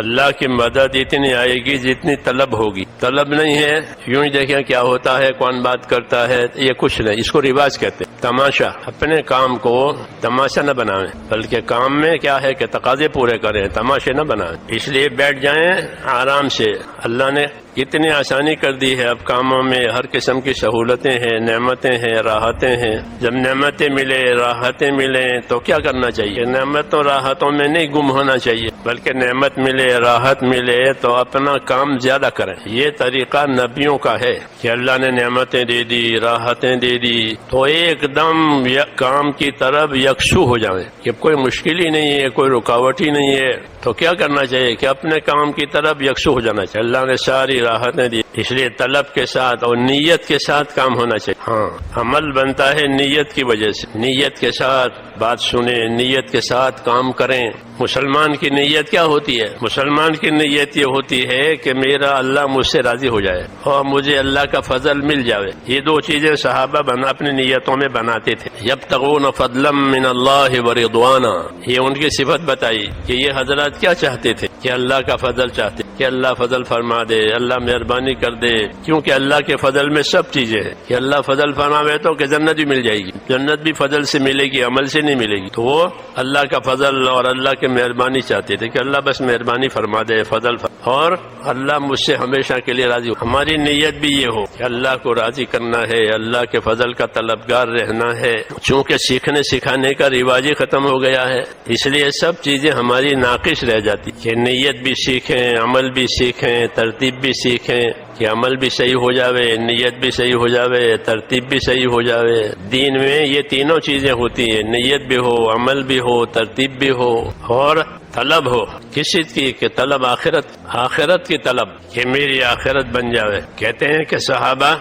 اللہ کی مدد اتنی آئے گی جتنی طلب ہوگی. طلب نہیں ہے یوں ہی دیکھیں کیا ہوتا ہے، کون بات کرتا ہے، یہ کچھ نہیں، اس کو رواج کہتے ہیں، تماشا. اپنے کام کو تماشا نہ بنائیں، بلکہ کام میں کیا ہے کہ تقاضے پورے کریں، تماشے نہ بنائیں. اس لیے بیٹھ جائیں آرام سے. اللہ نے اتنی آسانی کر دی ہے، اب کاموں میں ہر قسم کی سہولتیں ہیں، نعمتیں ہیں، راحتیں ہیں. جب نعمتیں ملے، راحتیں ملیں تو کیا کرنا چاہیے؟ نعمتوں راحتوں میں نہیں گم ہونا چاہیے، بلکہ نعمت ملے، راحت ملے تو اپنا کام زیادہ کریں. یہ طریقہ نبیوں کا ہے کہ اللہ نے نعمتیں دے دی، راحتیں دے دی تو ایک دم کام کی طرف یکسو ہو جائیں کہ کوئی مشکل ہی نہیں ہے، کوئی رکاوٹ ہی نہیں ہے. تو کیا کرنا چاہیے کہ اپنے کام کی طرف یکسو ہو جانا چاہیے. اللہ نے ساری راحتیں دی، اس لیے طلب کے ساتھ اور نیت کے ساتھ کام ہونا چاہیے. ہاں، عمل بنتا ہے نیت کی وجہ سے. نیت کے ساتھ بات سنیں، نیت کے ساتھ کام کریں. مسلمان کی نیت کیا ہوتی ہے؟ مسلمان کی نیت یہ ہوتی ہے کہ میرا اللہ مجھ سے راضی ہو جائے اور مجھے اللہ کا فضل مل جائے. یہ دو چیزیں صحابہ اپنی نیتوں میں بناتے تھے. یبتغون فضلا من اللہ ورضوانا، یہ ان کی صفت بتائی کہ یہ حضرات کیا چاہتے تھے کہ اللہ کا فضل چاہتے کہ اللہ فضل فرما دے، اللہ مہربانی کر دے. کیونکہ اللہ کے فضل میں سب چیزیں ہیں کہ اللہ فضل فرماوے تو کہ جنت بھی مل جائے گی. جنت بھی فضل سے ملے گی، عمل سے نہیں ملے گی. تو وہ اللہ کا فضل اور اللہ کے مہربانی چاہتے تھے کہ اللہ بس مہربانی فرما دے، فضل اور اللہ مجھ سے ہمیشہ کے لیے راضی ہو. ہماری نیت بھی یہ ہو کہ اللہ کو راضی کرنا ہے، اللہ کے فضل کا طلبگار رہنا ہے. چونکہ سیکھنے سکھانے کا رواج ہی ختم ہو گیا ہے، اس لیے سب چیزیں ہماری ناقص رہ جاتی کہ نیت بھی سیکھیں، عمل بھی سیکھیں، ترتیب بھی سیکھیں کہ عمل بھی صحیح ہو جاوے، نیت بھی صحیح ہو جاوے، ترتیب بھی صحیح ہو جاوے. دین میں یہ تینوں چیزیں ہوتی ہیں، نیت بھی ہو، عمل بھی ہو، ترتیب بھی ہو اور طلب ہو. کسی کی کہ طلب آخرت کی طلب کہ میری آخرت بن جاوے. کہتے ہیں کہ صحابہ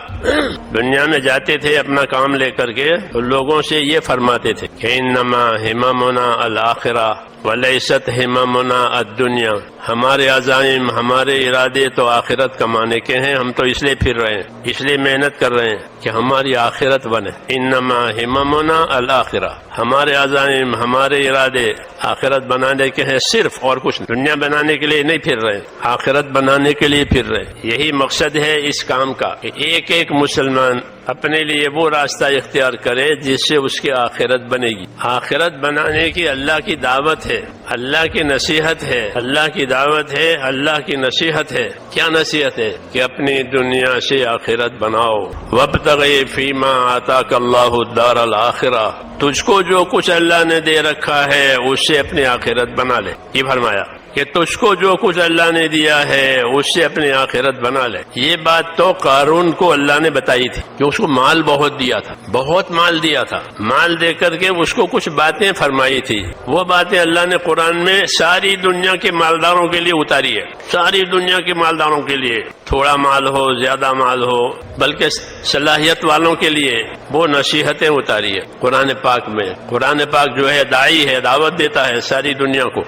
دنیا میں جاتے تھے اپنا کام لے کر کے تو لوگوں سے یہ فرماتے تھے کہ انما ہممنا الآخرہ ولیست ہممنا الدنیا. ہمارے عزائم، ہمارے ارادے تو آخرت کمانے کے ہیں، ہم تو اس لیے پھر رہے ہیں، اس لیے محنت کر رہے ہیں کہ ہماری آخرت بنے. انما ہممنا الآخرہ، ہمارے عزائم، ہمارے ارادے آخرت بنانے کے ہیں صرف، اور کچھ دنیا بنانے کے لیے نہیں پھر رہے، آخرت بنانے کے لیے پھر رہے. یہی مقصد ہے اس کام کا کہ ایک ایک مسلمان اپنے لیے وہ راستہ اختیار کرے جس سے اس کی آخرت بنے گی. آخرت بنانے کی اللہ کی دعوت ہے، اللہ کی نصیحت ہے، اللہ کی دعوت ہے، اللہ کی نصیحت ہے. کیا نصیحت ہے؟ کہ اپنی دنیا سے آخرت بناؤ. وابتغ فیما آتاک اللہ الدار الآخرہ، تجھ کو جو کچھ اللہ نے دے رکھا ہے اس سے اپنی آخرت بنا لے. یہ فرمایا کہ تجھ کو جو کچھ اللہ نے دیا ہے اس سے اپنی آخرت بنا لے. یہ بات تو قارون کو اللہ نے بتائی تھی کہ اس کو مال بہت دیا تھا، بہت مال دیا تھا. مال دے کر کے اس کو کچھ باتیں فرمائی تھی. وہ باتیں اللہ نے قرآن میں ساری دنیا کے مالداروں کے لیے اتاری ہے. ساری دنیا کے مالداروں کے لیے، تھوڑا مال ہو، زیادہ مال ہو، بلکہ صلاحیت والوں کے لیے وہ نصیحتیں اتاری ہے قرآن پاک میں. قرآن پاک جو ہے داعی ہے، دعوت دیتا ہے ساری دنیا کو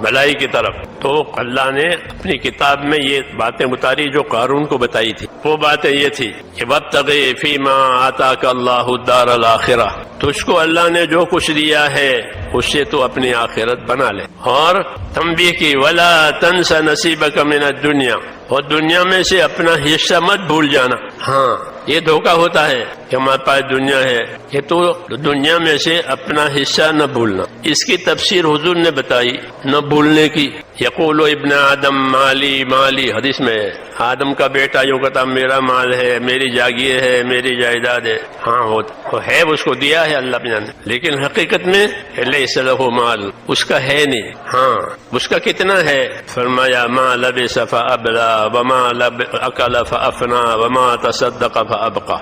بھلائی کی طرف. تو اللہ نے اپنی کتاب میں یہ باتیں اتاری جو قارون کو بتائی تھی. وہ باتیں یہ تھی کہ وابتغ فیما آتاک اللہ الدار الآخرہ، تجھ کو اللہ نے جو کچھ دیا ہے اس سے تو اپنی آخرت بنا لے. اور تنبیہ کی ولا تنس نصیبک من الدنیا، اور دنیا میں سے اپنا حصہ مت بھول جانا. ہاں، یہ دھوکہ ہوتا ہے کہ ہمارے پاس دنیا ہے کہ تو دنیا میں سے اپنا حصہ نہ بھولنا. اس کی تفسیر حضور نے بتائی نہ بھولنے کی. یقول ابن آدم مالی مالی، حدیث میں آدم کا بیٹا یوں کہتا میرا مال ہے، میری جاگیر ہے، میری جائیداد ہے. ہاں وہ ہے، اس کو دیا ہے اللہ نے، لیکن حقیقت میں لیس لہ مال، اس کا ہے نہیں. ہاں، اس کا کتنا ہے؟ فرمایا ما لبس فابلا وما اکل فافنا وما تصدق فابقى.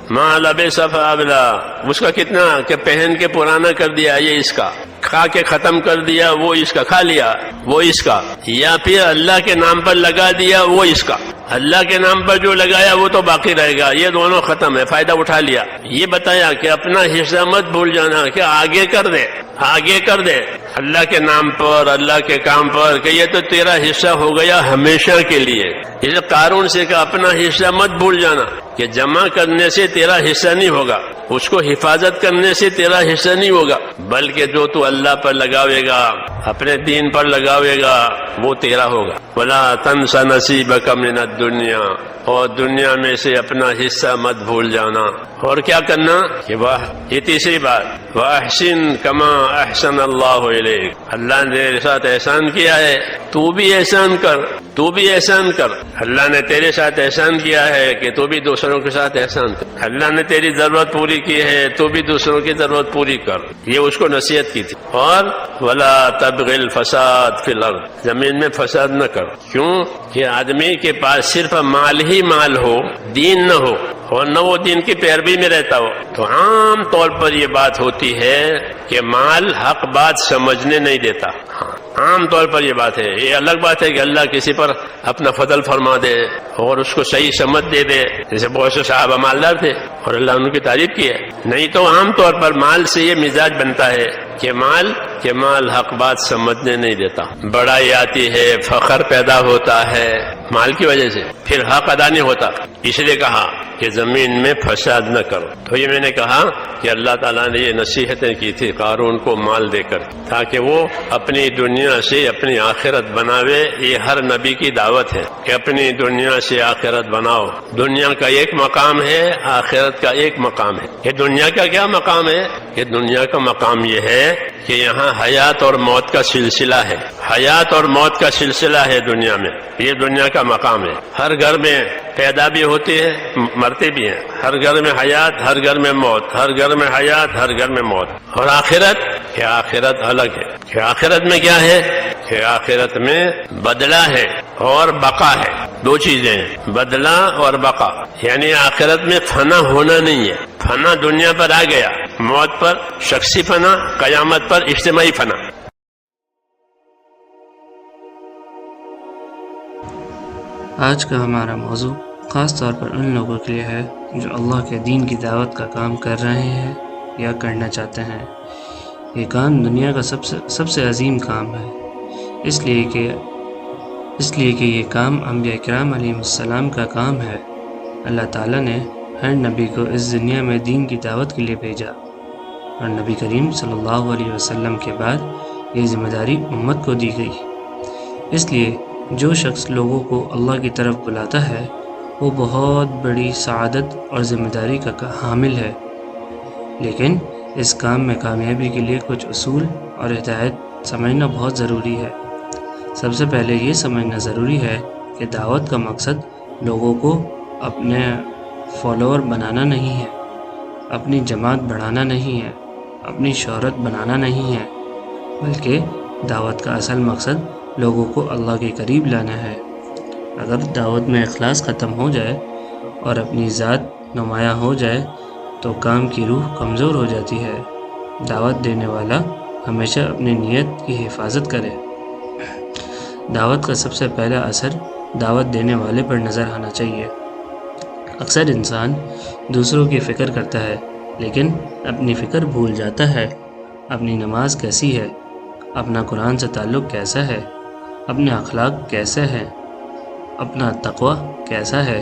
ما لبس فابلا، اس کا کتنا کہ پہن کے پرانا کر دیا، یہ اس کا، کھا کے ختم کر دیا، وہ اس کا، کھا لیا وہ اس کا، یا پھر اللہ کے نام پر لگا دیا وہ اس کا. اللہ کے نام پر جو لگایا وہ تو باقی رہے گا، یہ دونوں ختم ہے، فائدہ اٹھا لیا. یہ بتایا کہ اپنا حصہ مت بھول جانا، کہ آگے کر دے، آگے کر دے اللہ کے نام پر، اللہ کے کام پر، کہ یہ تو تیرا حصہ ہو گیا ہمیشہ کے لیے. اس قارون سے کہ اپنا حصہ مت بھول جانا، کہ جمع کرنے سے تیرا حصہ نہیں ہوگا، اس کو حفاظت کرنے سے تیرا حصہ نہیں ہوگا، بلکہ جو تو اللہ پر لگاوے گا اپنے دین پر لگاوے گا وہ تیرا ہوگا. ولا تنس نصیبک من الدنیا، اور دنیا میں سے اپنا حصہ مت بھول جانا. اور کیا کرنا کہ یہ تیسری بات، وَأَحْسِن كَمَا أَحْسَنَ اللَّهُ إِلَيْكَ، اللہ نے تیرے ساتھ احسان کیا ہے تو بھی احسان کر، تو بھی احسان کر. اللہ نے تیرے ساتھ احسان کیا ہے کہ تو بھی دوسروں کے ساتھ احسان کر. اللہ نے تیری ضرورت پوری کی ہے تو بھی دوسروں کی ضرورت پوری کر. یہ اس کو نصیحت کی تھی. اور وَلَا تَبْغِ الْفَسَادَ فِي الْأَرْضِ، زمین میں فساد نہ کر. کیوں کہ آدمی کے پاس صرف مال ہی مال ہو، دین نہ ہو اور نہ وہ دین کی پیروی میں رہتا ہو، تو عام طور پر یہ بات ہوتی ہے کہ مال حق بات سمجھنے نہیں دیتا. عام طور پر یہ بات ہے. یہ الگ بات ہے کہ اللہ کسی پر اپنا فضل فرما دے اور اس کو صحیح سمجھ دے دے، جیسے بہت سے صحابہ مالدار تھے اور اللہ ان کی تعریف کی ہے. نہیں تو عام طور پر مال سے یہ مزاج بنتا ہے کہ مال حق بات سمجھنے نہیں دیتا. بڑائی آتی ہے، فخر پیدا ہوتا ہے مال کی وجہ سے، پھر حق ادا نہیں ہوتا. اس لیے کہا کہ زمین میں فساد نہ کرو. تو یہ میں نے کہا کہ اللہ تعالیٰ نے یہ نصیحتیں کی تھی قارون کو مال دے کر، تاکہ وہ اپنی دنیا سے اپنی آخرت بناوے. یہ ہر نبی کی دعوت ہے کہ اپنی دنیا سے آخرت بناؤ. دنیا کا ایک مقام ہے، آخرت کا ایک مقام ہے. یہ دنیا کا کیا مقام ہے؟ یہ دنیا کا مقام یہ ہے کہ یہاں حیات اور موت کا سلسلہ ہے. حیات اور موت کا سلسلہ ہے دنیا میں. یہ دنیا کا مقام ہے. ہر گھر میں پیدا بھی ہوتی ہے، مرتے بھی ہیں. ہر گھر میں حیات، ہر گھر میں موت، ہر گھر میں حیات، ہر گھر میں موت. اور آخرت، کہ آخرت الگ ہے. کہ آخرت میں کیا ہے؟ کہ آخرت میں بدلہ ہے اور بقا ہے. دو چیزیں ہیں، بدلہ اور بقا. یعنی آخرت میں فنا ہونا نہیں ہے. فنا دنیا پر آ گیا، موت پر شخصی فنا، قیامت پر اجتماعی فنا. آج کا ہمارا موضوع خاص طور پر ان لوگوں کے لیے ہے جو اللہ کے دین کی دعوت کا کام کر رہے ہیں یا کرنا چاہتے ہیں. یہ کام دنیا کا سب سے عظیم کام ہے، اس لیے کہ یہ کام انبیاء کرام علیہ السلام کا کام ہے. اللہ تعالیٰ نے ہر نبی کو اس دنیا میں دین کی دعوت کے لیے بھیجا، اور نبی کریم صلی اللہ علیہ وسلم کے بعد یہ ذمہ داری امت کو دی گئی. اس لیے جو شخص لوگوں کو اللہ کی طرف بلاتا ہے وہ بہت بڑی سعادت اور ذمہ داری کا حامل ہے. لیکن اس کام میں کامیابی کے لیے کچھ اصول اور ہدایت سمجھنا بہت ضروری ہے. سب سے پہلے یہ سمجھنا ضروری ہے کہ دعوت کا مقصد لوگوں کو اپنے فالوور بنانا نہیں ہے، اپنی جماعت بڑھانا نہیں ہے، اپنی شہرت بنانا نہیں ہے، بلکہ دعوت کا اصل مقصد لوگوں کو اللہ کے قریب لانا ہے. اگر دعوت میں اخلاص ختم ہو جائے اور اپنی ذات نمایاں ہو جائے تو کام کی روح کمزور ہو جاتی ہے. دعوت دینے والا ہمیشہ اپنی نیت کی حفاظت کرے. دعوت کا سب سے پہلا اثر دعوت دینے والے پر نظر آنا چاہیے. اکثر انسان دوسروں کی فکر کرتا ہے لیکن اپنی فکر بھول جاتا ہے. اپنی نماز کیسی ہے، اپنا قرآن سے تعلق کیسا ہے، اپنے اخلاق کیسے ہیں، اپنا تقوی کیسا ہے.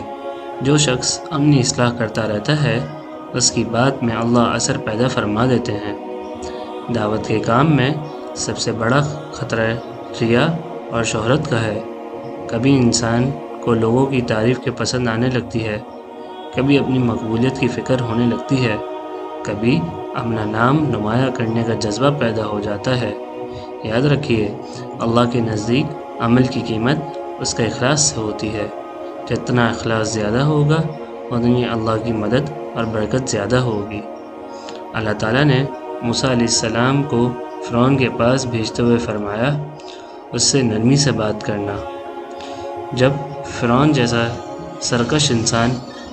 جو شخص اپنی اصلاح کرتا رہتا ہے اس کی بات میں اللہ اثر پیدا فرما دیتے ہیں. دعوت کے کام میں سب سے بڑا خطرہ ریا اور شہرت کا ہے. کبھی انسان کو لوگوں کی تعریف کے پسند آنے لگتی ہے، کبھی اپنی مقبولیت کی فکر ہونے لگتی ہے، کبھی اپنا نام نمایاں کرنے کا جذبہ پیدا ہو جاتا ہے. یاد رکھیے، اللہ کے نزدیک عمل کی قیمت اس کا اخلاص سے ہوتی ہے. جتنا اخلاص زیادہ ہوگا اتنی اللہ کی مدد اور برکت زیادہ ہوگی. اللہ تعالیٰ نے موسیٰ علیہ السلام کو فرعون کے پاس بھیجتے ہوئے فرمایا اس سے نرمی سے بات کرنا. جب فرعون جیسا سرکش انسان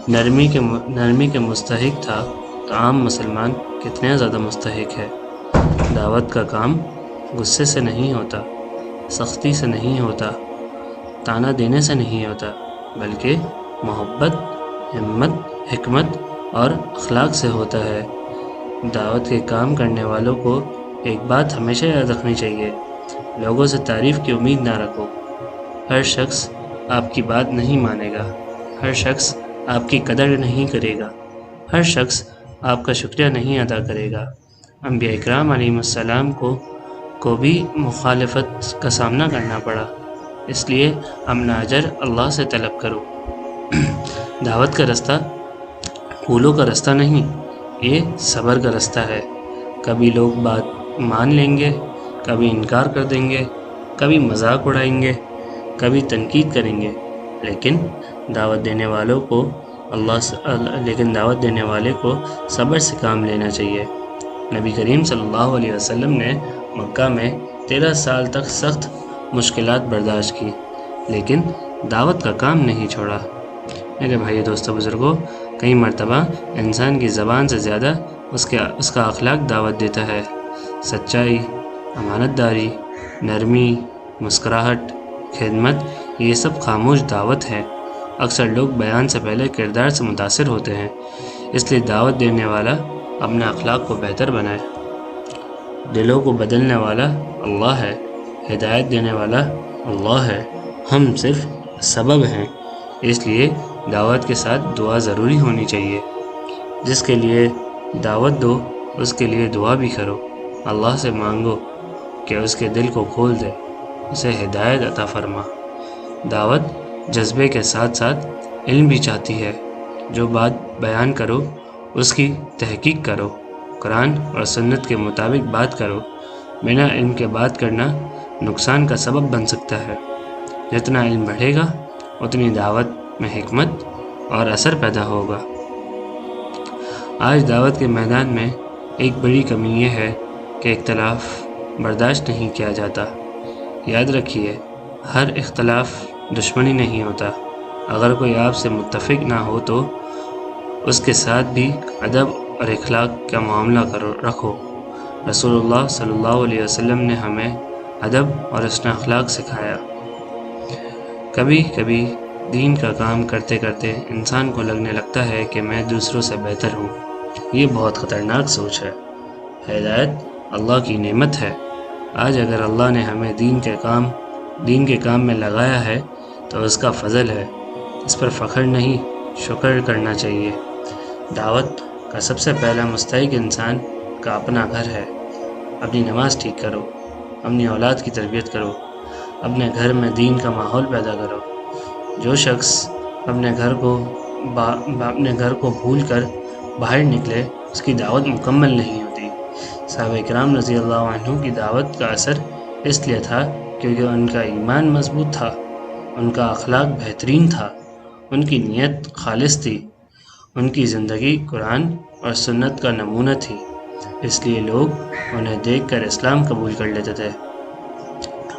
نرمی کے مستحق تھا تو عام مسلمان کتنے زیادہ مستحق ہے. دعوت کا کام غصے سے نہیں ہوتا، سختی سے نہیں ہوتا، تانا دینے سے نہیں ہوتا، بلکہ محبت، ہمت، حکمت اور اخلاق سے ہوتا ہے. دعوت کے کام کرنے والوں کو ایک بات ہمیشہ یاد رکھنی چاہیے، لوگوں سے تعریف کی امید نہ رکھو. ہر شخص آپ کی بات نہیں مانے گا، ہر شخص آپ کی قدر نہیں کرے گا، ہر شخص آپ کا شکریہ نہیں ادا کرے گا. انبیاء اکرام علیہ السلام کو کو بھی مخالفت کا سامنا کرنا پڑا، اس لیے اپنا اجر اللہ سے طلب کرو۔ دعوت کا رستہ پھولوں کا رستہ نہیں، یہ صبر کا رستہ ہے۔ کبھی لوگ بات مان لیں گے، کبھی انکار کر دیں گے، کبھی مذاق اڑائیں گے، کبھی تنقید کریں گے، لیکن دعوت دینے والے کو صبر سے کام لینا چاہیے۔ نبی کریم صلی اللہ علیہ وسلم نے مکہ میں 13 سال تک سخت مشکلات برداشت کی، لیکن دعوت کا کام نہیں چھوڑا۔ میرے بھائی دوستو بزرگوں، کئی مرتبہ انسان کی زبان سے زیادہ اس کا اخلاق دعوت دیتا ہے۔ سچائی، امانت داری، نرمی، مسکراہٹ، خدمت، یہ سب خاموش دعوت ہے۔ اکثر لوگ بیان سے پہلے کردار سے متاثر ہوتے ہیں، اس لیے دعوت دینے والا اپنے اخلاق کو بہتر بنائے۔ دلوں کو بدلنے والا اللہ ہے، ہدایت دینے والا اللہ ہے، ہم صرف سبب ہیں۔ اس لیے دعوت کے ساتھ دعا ضروری ہونی چاہیے۔ جس کے لیے دعوت دو اس کے لیے دعا بھی کرو، اللہ سے مانگو کہ اس کے دل کو کھول دے، اسے ہدایت عطا فرما۔ دعوت جذبے کے ساتھ ساتھ علم بھی چاہتی ہے۔ جو بات بیان کرو اس کی تحقیق کرو، قرآن اور سنت کے مطابق بات کرو۔ بنا علم کے بات کرنا نقصان کا سبب بن سکتا ہے۔ جتنا علم بڑھے گا اتنی دعوت میں حکمت اور اثر پیدا ہوگا۔ آج دعوت کے میدان میں ایک بڑی کمی یہ ہے کہ اختلاف برداشت نہیں کیا جاتا۔ یاد رکھیے، ہر اختلاف دشمنی نہیں ہوتا۔ اگر کوئی آپ سے متفق نہ ہو تو اس کے ساتھ بھی ادب اور اخلاق کا معاملہ رکھو۔ رسول اللہ صلی اللہ علیہ وسلم نے ہمیں ادب اور حسن اخلاق سکھایا۔ کبھی کبھی دین کا کام کرتے کرتے انسان کو لگنے لگتا ہے کہ میں دوسروں سے بہتر ہوں۔ یہ بہت خطرناک سوچ ہے۔ ہدایت اللہ کی نعمت ہے۔ آج اگر اللہ نے ہمیں دین کے کام میں لگایا ہے تو اس کا فضل ہے، اس پر فخر نہیں شکر کرنا چاہیے۔ دعوت کا سب سے پہلا مستحق انسان کا اپنا گھر ہے۔ اپنی نماز ٹھیک کرو، اپنی اولاد کی تربیت کرو، اپنے گھر میں دین کا ماحول پیدا کرو۔ جو شخص اپنے گھر کو بھول کر باہر نکلے اس کی دعوت مکمل نہیں ہوتی۔ صحابہ کرام رضی اللہ عنہ کی دعوت کا اثر اس لیے تھا کیونکہ ان کا ایمان مضبوط تھا، ان کا اخلاق بہترین تھا، ان کی نیت خالص تھی، ان کی زندگی قرآن اور سنت کا نمونہ تھی، اس لیے لوگ انہیں دیکھ کر اسلام قبول کر لیتے تھے۔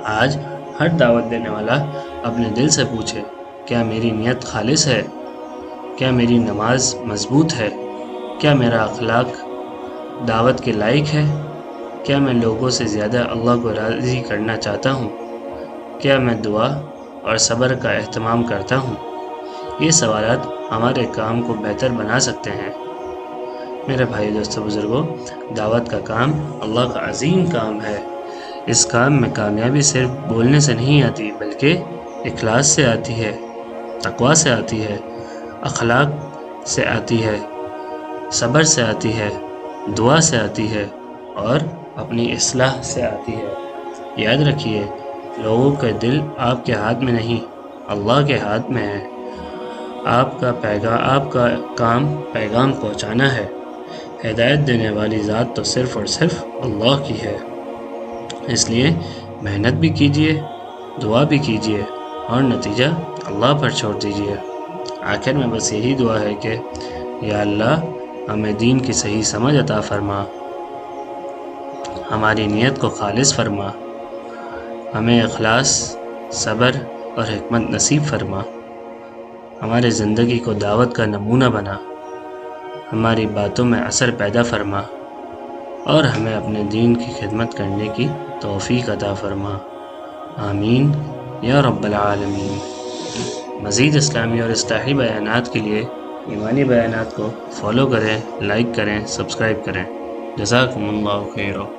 آج ہر دعوت دینے والا اپنے دل سے پوچھے، کیا میری نیت خالص ہے؟ کیا میری نماز مضبوط ہے؟ کیا میرا اخلاق دعوت کے لائق ہے؟ کیا میں لوگوں سے زیادہ اللہ کو راضی کرنا چاہتا ہوں؟ کیا میں دعا اور صبر کا اہتمام کرتا ہوں؟ یہ سوالات ہمارے کام کو بہتر بنا سکتے ہیں۔ میرے بھائی دوستو بزرگوں، دعوت کا کام اللہ کا عظیم کام ہے۔ اس کام میں کامیابی صرف بولنے سے نہیں آتی بلکہ اخلاص سے آتی ہے، تقویٰ سے آتی ہے، اخلاق سے آتی ہے، صبر سے آتی ہے، دعا سے آتی ہے اور اپنی اصلاح سے آتی ہے۔ یاد رکھیے، لوگوں کے دل آپ کے ہاتھ میں نہیں، اللہ کے ہاتھ میں ہے۔ آپ کا کام پیغام پہنچانا ہے۔ ہدایت دینے والی ذات تو صرف اور صرف اللہ کی ہے۔ اس لیے محنت بھی کیجیے، دعا بھی کیجیے اور نتیجہ اللہ پر چھوڑ دیجیے۔ آخر میں بس یہی دعا ہے کہ یا اللہ ہمیں دین کی صحیح سمجھ عطا فرما، ہماری نیت کو خالص فرما، ہمیں اخلاص، صبر اور حکمت نصیب فرما، ہمارے زندگی کو دعوت کا نمونہ بنا، ہماری باتوں میں اثر پیدا فرما اور ہمیں اپنے دین کی خدمت کرنے کی توفیق عطا فرما۔ آمین یا رب العالمین۔ مزید اسلامی اور اصلاحی بیانات کے لیے ایمانی بیانات کو فالو کریں، لائک کریں، سبسکرائب کریں۔ جزاکم اللہ خیر۔